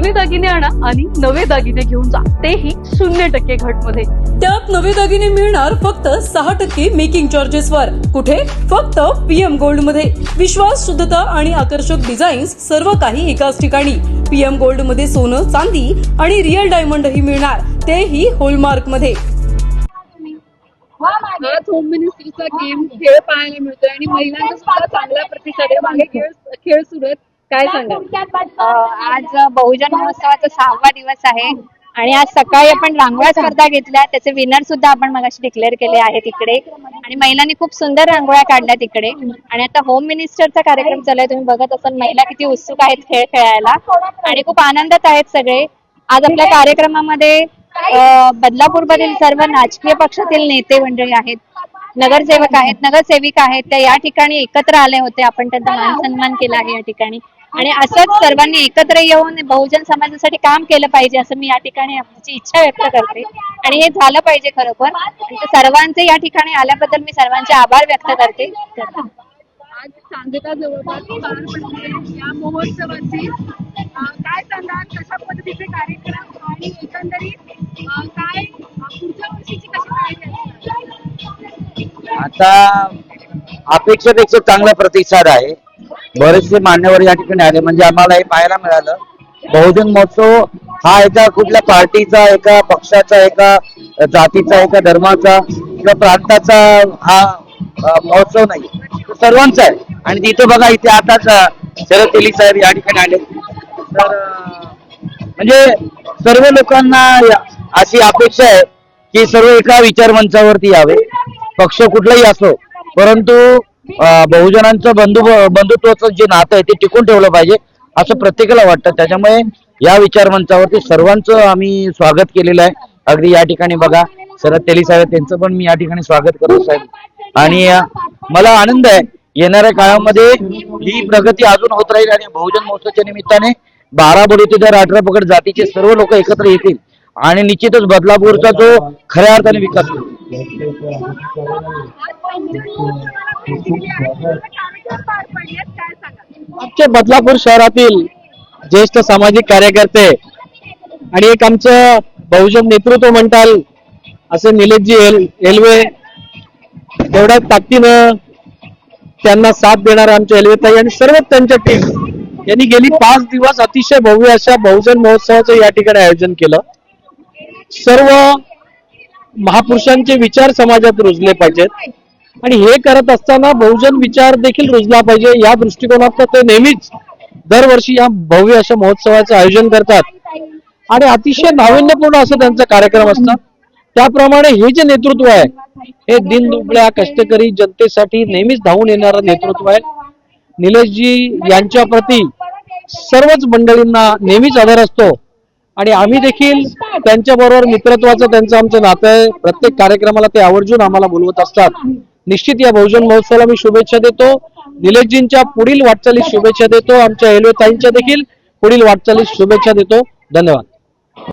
जुने दागिने आणा आणि नवे दागिने घेऊन जा, तेही 0% घट मध्ये। त्यात नवे दागिने मिळणार फक्त 6% मेकिंग चार्जेस वर। कुठे? फक्त पीएम गोल्ड मध्ये। विश्वास, शुद्धता आणि आकर्षक डिझाईन्स सर्व काही एकाच ठिकाणी। पीएम गोल्ड मध्ये सोनं, चांदी आणि रिअल डायमंडही मिळणार, तेही हॉलमार्क मध्ये। आज होम मिनिस्टरचा गेम खेळ पाहायला मिळतोय आणि महिलांचा सुद्धा चांगला प्रतिसाद आहे। मागे खेळ सुरू आहेत, काय सांगाल? आज बहुजन महोत्सवाचा 6वा दिवस आहे आणि आज सकाळी आपण रांगोळ्या स्पर्धा घेतल्या, त्याचे विनर सुद्धा आपण मगाशी डिक्लेअर केले आहेत इकडे आणि महिलांनी खूप सुंदर रांगोळ्या काढल्या तिकडे। आणि आता होम मिनिस्टरचा कार्यक्रम चालू आहे, तुम्ही बघत असाल महिला किती उत्सुक आहेत खेळ खेळायला आणि खूप आनंदात आहेत सगळे। आज आपल्या कार्यक्रमामध्ये बदलापूर मधील सर्व राजकीय पक्षातील नेते मंडळी आहेत, नगरसेवक आहेत, नगरसेविका आहेत, त्या या ठिकाणी एकत्र आले होते। आपण त्यांचा मान सन्मान केला आहे या ठिकाणी आणि असंच सर्वांनी एकत्र येऊन बहुजन समाजासाठी काम केलं पाहिजे असं मी या ठिकाणी आमची इच्छा व्यक्त करते आणि हे झालं पाहिजे खरोखर। सर्वांचे या ठिकाणी आल्याबद्दल मी सर्वांचे आभार व्यक्त करते। आज सांगता जवळपास पार पडले या महोत्सवाची, काय सांगाल? कशा पद्धतीचे कार्यक्रम आणि एकंदरीत काय पुढच्या वर्षीची कशी तयारी? आता अपेक्षेपेक्षा चांगला प्रतिसाद आहे। बरेचसे मान्यवर या ठिकाणी आले, म्हणजे आम्हाला हे पाहायला मिळालं बहुजन महोत्सव हा एका कुठल्या पार्टीचा, एका पक्षाचा, एका जातीचा, एका धर्माचा किंवा प्रांताचा हा महोत्सव नाही, तो सर्वांचा आहे। आणि तिथे बघा, इथे आताच शरद तेली साहेब या ठिकाणी आले, तर म्हणजे सर्व लोकांना अशी अपेक्षा आहे की सर्व एका विचारमंचावरती यावे, पक्ष कुठलाही असो, परंतु बहुजनांचं बंधुत्वाचं जे नातं आहे ते टिकून ठेवलं पाहिजे असं प्रत्येकाला वाटतं। त्याच्यामुळे या विचारमंचावरती सर्वांचं आम्ही स्वागत केलेलं आहे। अगदी या ठिकाणी बघा शरद तेली साहेब, त्यांचं पण मी या ठिकाणी स्वागत करतो साहेब। आणि मला आनंद आहे येणाऱ्या काळामध्ये ही प्रगती अजून होत राहील आणि बहुजन महोत्सवाच्या निमित्ताने 12 बडोते तर 18 पगड जातीचे सर्व लोक एकत्र येतील आणि निश्चितच बदलापूरचा जो खऱ्या अर्थाने विकास होईल। आमच्या बदलापूर शहरातील ज्येष्ठ सामाजिक कार्यकर्ते आणि एक आमचं बहुजन नेतृत्व म्हणताल असे निलेशजी एलवे, तेवढ्या ताकदीनं त्यांना साथ देणारे आमच्या एलवेताई आणि सर्व त्यांच्या टीम यांनी गेली 5 दिवस अतिशय भव्य अशा बहुजन महोत्सवाचं या ठिकाणी आयोजन केलं। सर्व महापुरुषांचे विचार समाजात रुजले पाहिजेत आणि हे करत असताना बहुजन विचार देखील रुजला पाहिजे या दृष्टिकोनात ते नेहमीच दरवर्षी या भव्य अशा महोत्सवाचं आयोजन करतात आणि अतिशय नाविन्यपूर्ण असं त्यांचा कार्यक्रम असतात। त्याप्रमाणे हे जे नेतृत्व आहे हे दीनदुबळ्या कष्टकरी जनतेसाठी नेहमीच धावून येणारं नेतृत्व आहे। निलेशजी यांच्या प्रती सर्वच मंडळींना नेहमीच आदर असतो आणि आम्ही देखील त्यांच्या बरोबर मित्रत्वाचं त्यांचं आमचं नातं आहे। प्रत्येक कार्यक्रमाला ते आवर्जून आम्हाला बोलवत असतात। निश्चित या बहुजन महोत्सवाला मी शुभेच्छा देतो, निलेशजींच्या पुढील वाटचालीस शुभेच्छा देतो, आमच्या एलवेताईंच्या देखील पुढील वाटचालीस शुभेच्छा देतो। धन्यवाद।